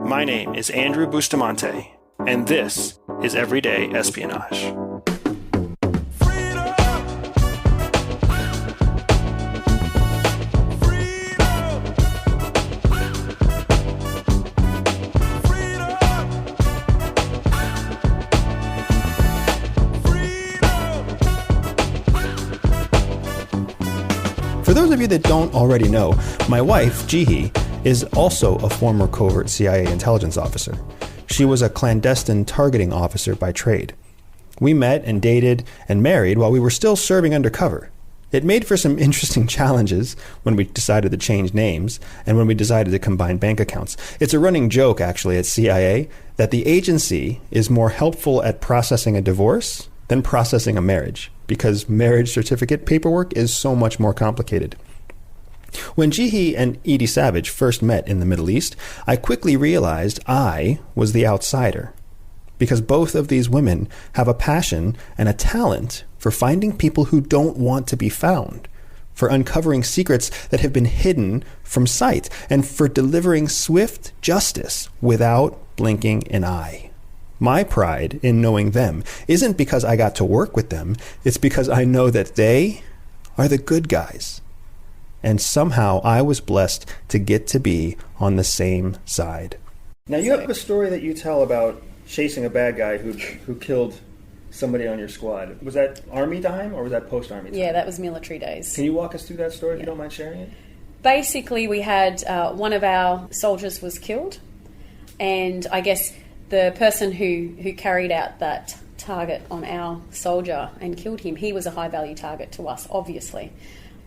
My name is Andrew Bustamante, and this is Everyday Espionage. For those of you that don't already know, my wife, Jihi, is also a former covert CIA intelligence officer. She was a clandestine targeting officer by trade. We met and dated and married while we were still serving undercover. It made for some interesting challenges when we decided to change names and when we decided to combine bank accounts. It's a running joke, actually, at CIA that the agency is more helpful at processing a divorce than processing a marriage, because marriage certificate paperwork is so much more complicated. When Jihi and EDSAVAGE first met in the Middle East, I quickly realized I was the outsider, because both of these women have a passion and a talent for finding people who don't want to be found, for uncovering secrets that have been hidden from sight, and for delivering swift justice without blinking an eye. My pride in knowing them isn't because I got to work with them, it's because I know that they are the good guys. And somehow I was blessed to get to be on the same side. Now you have a story that you tell about chasing a bad guy who killed somebody on your squad. Was that Army time or was that post-Army time? Yeah, that was military days. Can you walk us through that story if you don't mind sharing it? Basically, we had one of our soldiers was killed, and I guess the person who carried out that target on our soldier and killed him, he was a high-value target to us, obviously.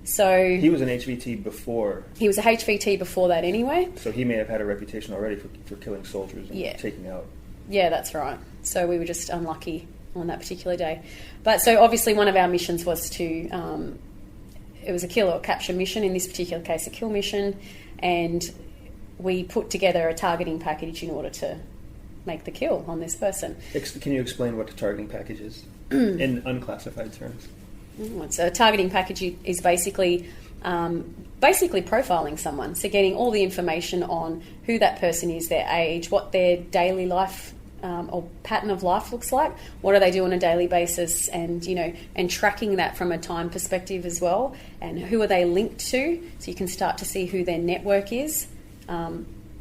So he was an HVT before. He was a HVT before that anyway. So he may have had a reputation already for killing soldiers and taking out. Yeah, that's right. So we were just unlucky on that particular day. But so obviously one of our missions was to, it was a kill or capture mission, in this particular case a kill mission, and we put together a targeting package in order to make the kill on this person. Can you explain what the targeting package is in unclassified terms? So a targeting package is basically profiling someone. So getting all the information on who that person is, their age, what their daily life or pattern of life looks like, what do they do on a daily basis, and and tracking that from a time perspective as well, and who are they linked to, so you can start to see who their network is.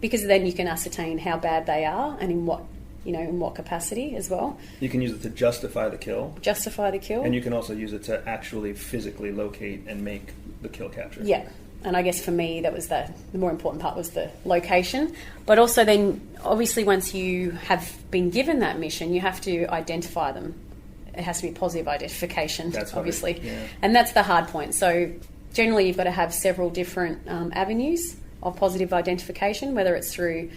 Because then you can ascertain how bad they are and in what capacity as well. You can use it to justify the kill. And you can also use it to actually physically locate and make the kill capture. Yeah. And I guess for me, that was the more important part, was the location. But also then, obviously, once you have been given that mission, you have to identify them. It has to be positive identification, that's obviously. Yeah. And that's the hard point. So generally, you've got to have several different avenues of positive identification, whether it's through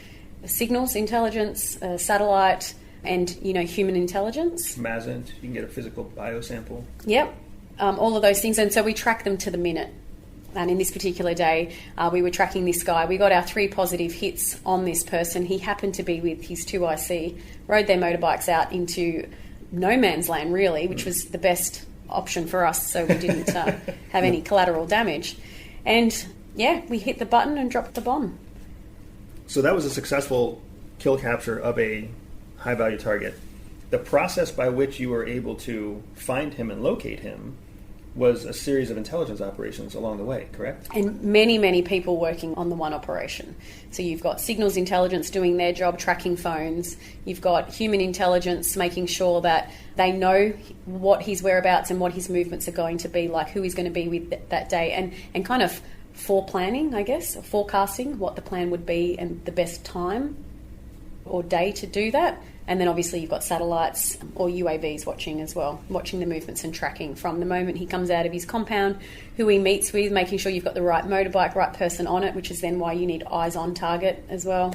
signals intelligence, satellite, and human intelligence. MASINT, you can get a physical biosample. Yep, all of those things, and so we track them to the minute. And in this particular day, we were tracking this guy. We got our 3 positive hits on this person. He happened to be with his 2IC, rode their motorbikes out into no man's land, really, which was the best option for us, so we didn't have any collateral damage. And yeah, we hit the button and dropped the bomb. So that was a successful kill capture of a high-value target. The process by which you were able to find him and locate him was a series of intelligence operations along the way, correct? And many, many people working on the one operation. So you've got signals intelligence doing their job, tracking phones. You've got human intelligence making sure that they know what his whereabouts and what his movements are going to be, like who he's going to be with that day, and kind of planning, I guess, forecasting what the plan would be and the best time or day to do that. And then obviously you've got satellites or UAVs watching as well, watching the movements and tracking from the moment he comes out of his compound, who he meets with, making sure you've got the right motorbike, right person on it, which is then why you need eyes on target as well.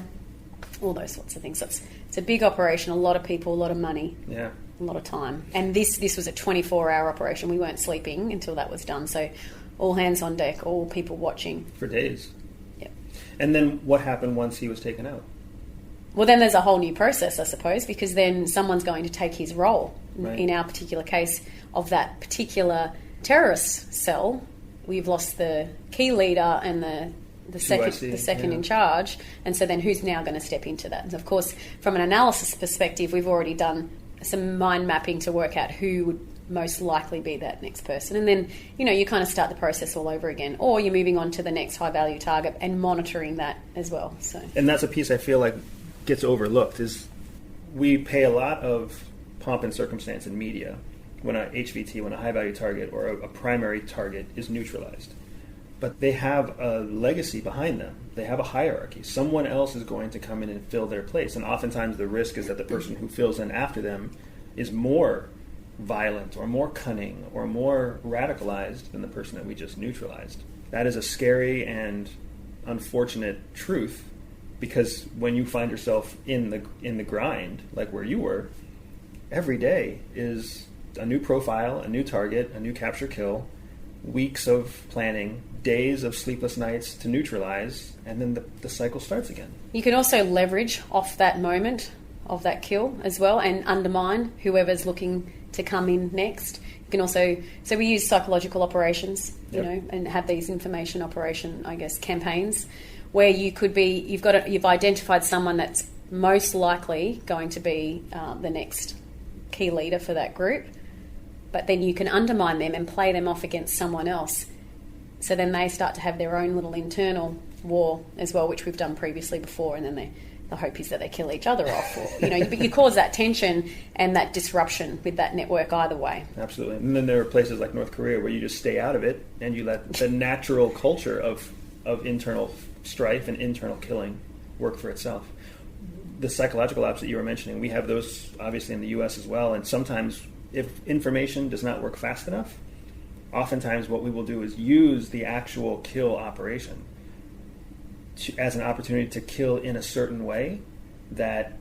All those sorts of things. So it's a big operation, a lot of people, a lot of money, a lot of time. And this was a 24-hour operation. We weren't sleeping until that was done. So all hands on deck, all people watching. For days. Yep. And then what happened once he was taken out? Well, then there's a whole new process, I suppose, because then someone's going to take his role. Right. In our particular case of that particular terrorist cell, we've lost the key leader and the the second in charge, and so then who's now going to step into that? And of course, from an analysis perspective, we've already done some mind mapping to work out who would most likely be that next person, and then you kind of start the process all over again, or you're moving on to the next high value target and monitoring that as well. So, and that's a piece I feel like gets overlooked, is we pay a lot of pomp and circumstance in media when a HVT, when a high value target or a primary target is neutralized. But they have a legacy behind them. They have a hierarchy. Someone else is going to come in and fill their place. And oftentimes the risk is that the person who fills in after them is more violent or more cunning or more radicalized than the person that we just neutralized. That is a scary and unfortunate truth, because when you find yourself in the grind, like where you were, every day is a new profile, a new target, a new capture kill, weeks of planning, days of sleepless nights to neutralize, and then the cycle starts again. You can also leverage off that moment of that kill as well and undermine whoever's looking to come in next. You can also, so we use psychological operations, and have these information operation, campaigns where you could be, you've identified someone that's most likely going to be the next key leader for that group, but then you can undermine them and play them off against someone else. So then they start to have their own little internal war as well, which we've done previously before, and then the hope is that they kill each other off. Or, but you cause that tension and that disruption with that network either way. Absolutely. And then there are places like North Korea where you just stay out of it and you let the natural culture of internal strife and internal killing work for itself. The psychological apps that you were mentioning, we have those obviously in the U.S. as well, and sometimes if information does not work fast enough, oftentimes what we will do is use the actual kill operation as an opportunity to kill in a certain way that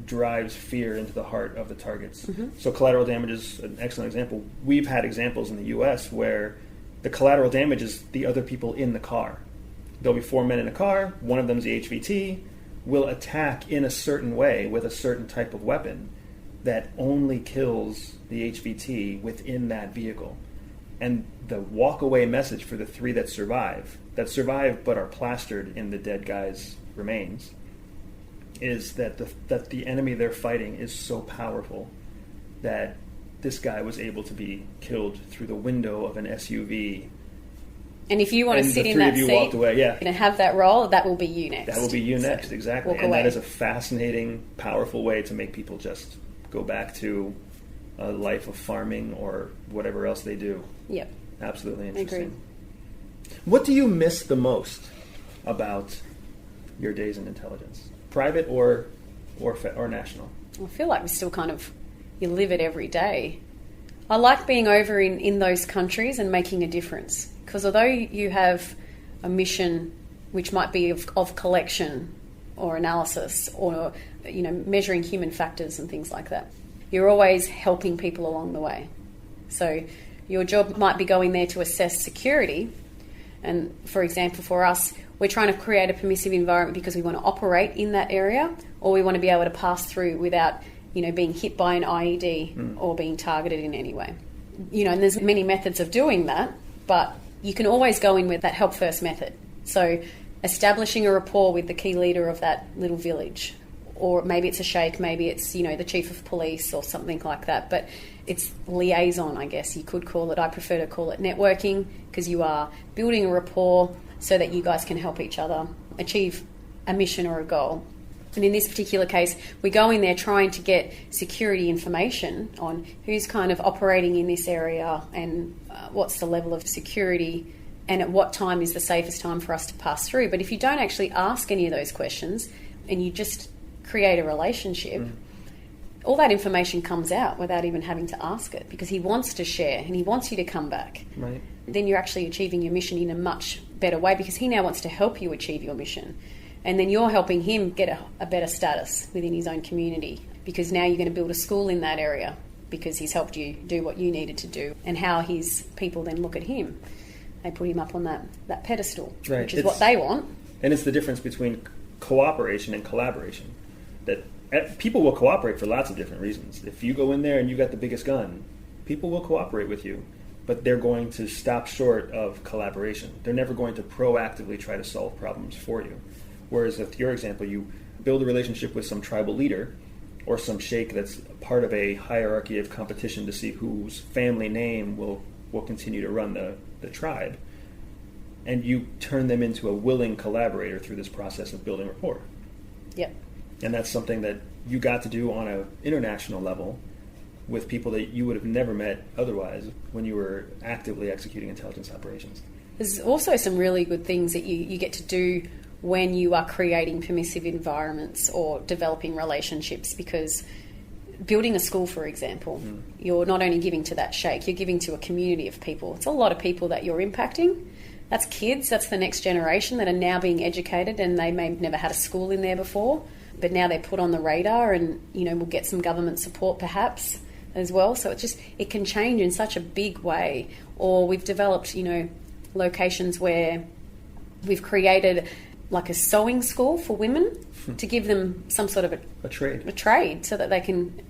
drives fear into the heart of the targets. Mm-hmm. So collateral damage is an excellent example. We've had examples in the U.S. where the collateral damage is the other people in the car. There'll be 4 men in a car, one of them's the HVT, will attack in a certain way with a certain type of weapon that only kills the HVT within that vehicle. And the walk-away message for the 3 that survive but are plastered in the dead guy's remains, is that the enemy they're fighting is so powerful that this guy was able to be killed through the window of an SUV. And if you want to sit in that seat walked away, and have that role, that will be you next. That will be you next, so exactly. And that is a fascinating, powerful way to make people just go back to a life of farming or whatever else they do. Yep. Absolutely interesting. Agreed. What do you miss the most about your days in intelligence? Private or national? I feel like we still you live it every day. I like being over in those countries and making a difference, because although you have a mission which might be of collection or analysis or measuring human factors and things like that, you're always helping people along the way. So your job might be going there to assess security, and for example for us, we're trying to create a permissive environment because we want to operate in that area, or we want to be able to pass through without being hit by an IED or being targeted in any way. And there's many methods of doing that, but you can always go in with that help first method. So establishing a rapport with the key leader of that little village, or maybe it's a sheikh, maybe it's the chief of police or something like that, but it's liaison, I guess you could call it. I prefer to call it networking, because you are building a rapport so that you guys can help each other achieve a mission or a goal. And in this particular case, we go in there trying to get security information on who's kind of operating in this area and what's the level of security and at what time is the safest time for us to pass through. But if you don't actually ask any of those questions and you just create a relationship, all that information comes out without even having to ask it, because he wants to share and he wants you to come back. Right. Then you're actually achieving your mission in a much better way, because he now wants to help you achieve your mission. And then you're helping him get a better status within his own community, because now you're going to build a school in that area because he's helped you do what you needed to do. And how his people then look at him, they put him up on that pedestal, right. Which is what they want. And it's the difference between cooperation and collaboration. That people will cooperate for lots of different reasons. If you go in there and you got the biggest gun, people will cooperate with you. but they're going to stop short of collaboration. They're never going to proactively try to solve problems for you. Whereas with your example, you build a relationship with some tribal leader or some sheikh that's part of a hierarchy of competition to see whose family name will continue to run the tribe. And you turn them into a willing collaborator through this process of building rapport. Yep. And that's something that you got to do on an international level with people that you would have never met otherwise when you were actively executing intelligence operations. There's also some really good things that you get to do when you are creating permissive environments or developing relationships, because building a school, for example, you're not only giving to that sheikh, you're giving to a community of people. It's a lot of people that you're impacting. That's kids, that's the next generation that are now being educated, and they may have never had a school in there before, but now they're put on the radar and, we'll get some government support perhaps as well. So it can change in such a big way. Or we've developed, locations where we've created like a sewing school for women to give them some sort of a trade so that they can,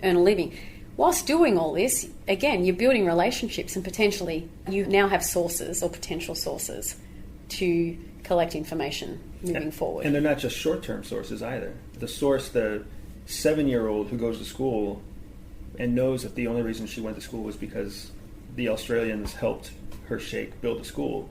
earn a living. Whilst doing all this, again, you're building relationships and potentially you now have sources or potential sources to collect information moving forward. And they're not just short-term sources either. The source, the 7-year-old who goes to school and knows that the only reason she went to school was because the Australians helped her sheikh build a school,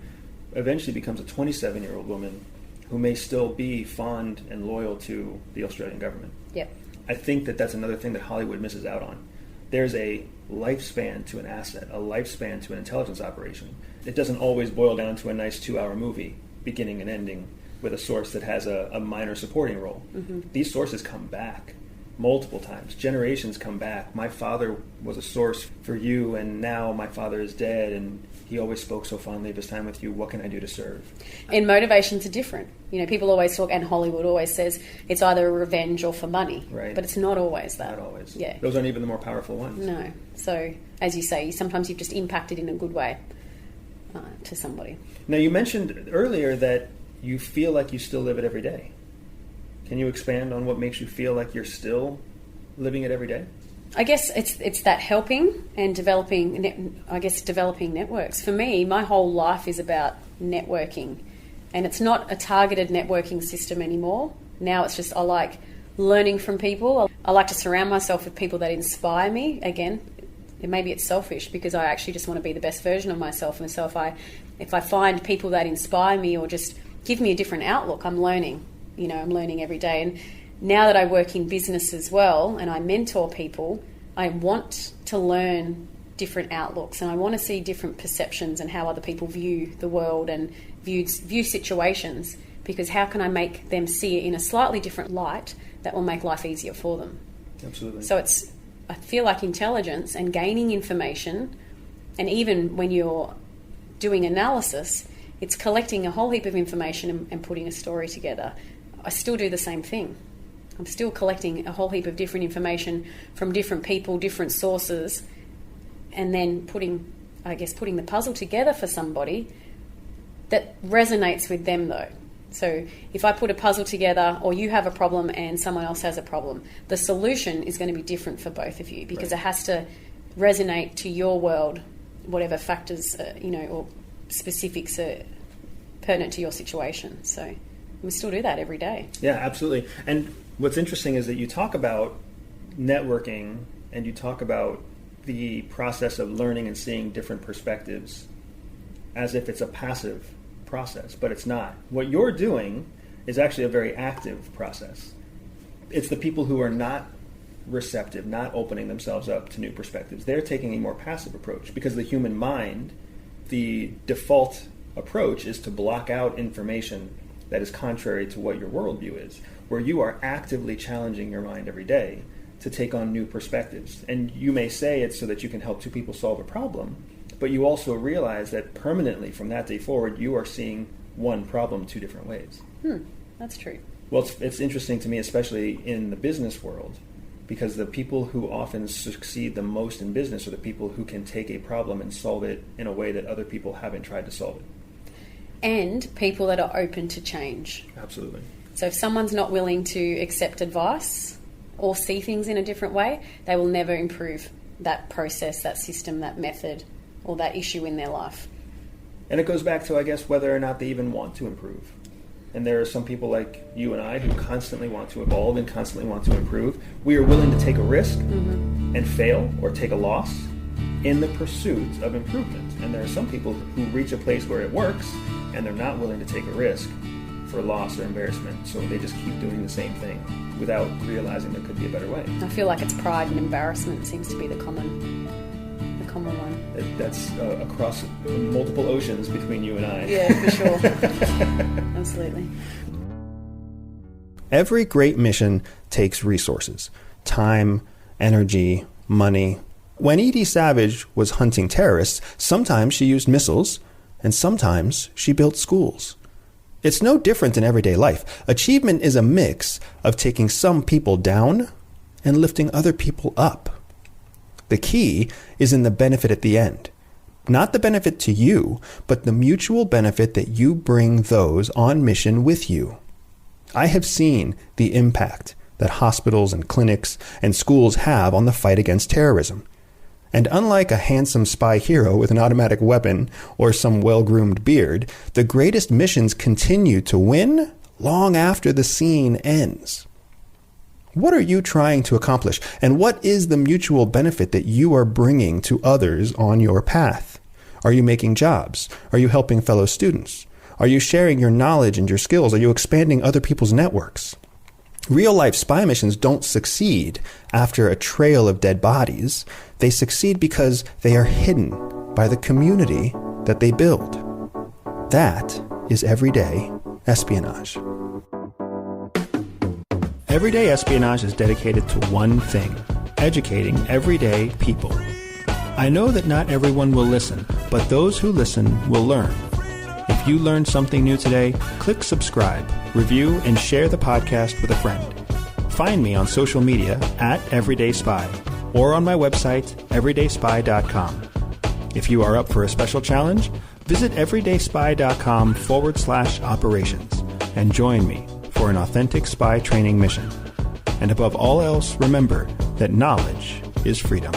eventually becomes a 27-year-old woman who may still be fond and loyal to the Australian government. Yep. I think that that's another thing that Hollywood misses out on. There's a lifespan to an asset, a lifespan to an intelligence operation. It doesn't always boil down to a nice 2-hour movie, beginning and ending, with a source that has a minor supporting role. Mm-hmm. These sources come back multiple times. Generations come back. My father was a source for you, and now my father is dead, and he always spoke so fondly of his time with you. What can I do to serve? And motivations are different. People always talk, and Hollywood always says it's either revenge or for money. Right. But it's not always that. Not always. Yeah. Those aren't even the more powerful ones. No. So, as you say, sometimes you've just impacted in a good way to somebody. Now, you mentioned earlier that you feel like you still live it every day. Can you expand on what makes you feel like you're still living it every day? I guess it's that helping and developing networks. For me, my whole life is about networking, and it's not a targeted networking system anymore. Now it's just I like learning from people. I like to surround myself with people that inspire me. Again, maybe it's selfish because I actually just want to be the best version of myself, and so if I find people that inspire me or just give me a different outlook, I'm learning. I'm learning every day. And now that I work in business as well and I mentor people, I want to learn different outlooks and I want to see different perceptions and how other people view the world and view situations, because how can I make them see it in a slightly different light that will make life easier for them? Absolutely. So I feel like intelligence and gaining information, and even when you're doing analysis, it's collecting a whole heap of information and putting a story together. I still do the same thing. I'm still collecting a whole heap of different information from different people, different sources, and then putting the puzzle together for somebody that resonates with them though. So if I put a puzzle together, or you have a problem and someone else has a problem, the solution is going to be different for both of you, because It has to resonate to your world, whatever factors, or specifics are pertinent to your situation. So we still do that every day. Yeah, absolutely. And what's interesting is that you talk about networking and you talk about the process of learning and seeing different perspectives as if it's a passive process, but it's not. What you're doing is actually a very active process. It's the people who are not receptive, not opening themselves up to new perspectives. They're taking a more passive approach, because the human mind, the default approach is to block out information that is contrary to what your worldview is, where you are actively challenging your mind every day to take on new perspectives. And you may say it's so that you can help two people solve a problem, but you also realize that permanently from that day forward, you are seeing one problem two different ways. That's true. Well, it's interesting to me, especially in the business world, because the people who often succeed the most in business are the people who can take a problem and solve it in a way that other people haven't tried to solve it. And people that are open to change. Absolutely. So if someone's not willing to accept advice or see things in a different way, they will never improve that process, that system, that method, or that issue in their life. And it goes back to, I guess, whether or not they even want to improve. And there are some people like you and I who constantly want to evolve and constantly want to improve. We are willing to take a risk and fail or take a loss in the pursuit of improvement. And there are some people who reach a place where it works and they're not willing to take a risk for loss or embarrassment. So they just keep doing the same thing without realizing there could be a better way. I feel like it's pride and embarrassment seems to be the common one. That's across multiple oceans between you and I. Yeah, for sure. Absolutely. Every great mission takes resources, time, energy, money. When EDSAVAGE was hunting terrorists, sometimes she used missiles, and sometimes she built schools. It's no different in everyday life. Achievement is a mix of taking some people down and lifting other people up. The key is in the benefit at the end. Not the benefit to you, but the mutual benefit that you bring those on mission with you. I have seen the impact that hospitals and clinics and schools have on the fight against terrorism. And unlike a handsome spy hero with an automatic weapon or some well-groomed beard, the greatest missions continue to win long after the scene ends. What are you trying to accomplish? And what is the mutual benefit that you are bringing to others on your path? Are you making jobs? Are you helping fellow students? Are you sharing your knowledge and your skills? Are you expanding other people's networks? Real-life spy missions don't succeed after a trail of dead bodies. They succeed because they are hidden by the community that they build. That is everyday espionage. Everyday Espionage is dedicated to one thing: educating everyday people. I know that not everyone will listen, but those who listen will learn. If you learned something new today, click subscribe, review, and share the podcast with a friend. Find me on social media at Everyday Spy or on my website, everydayspy.com. If you are up for a special challenge, visit everydayspy.com/operations and join me for an authentic spy training mission. And above all else, remember that knowledge is freedom.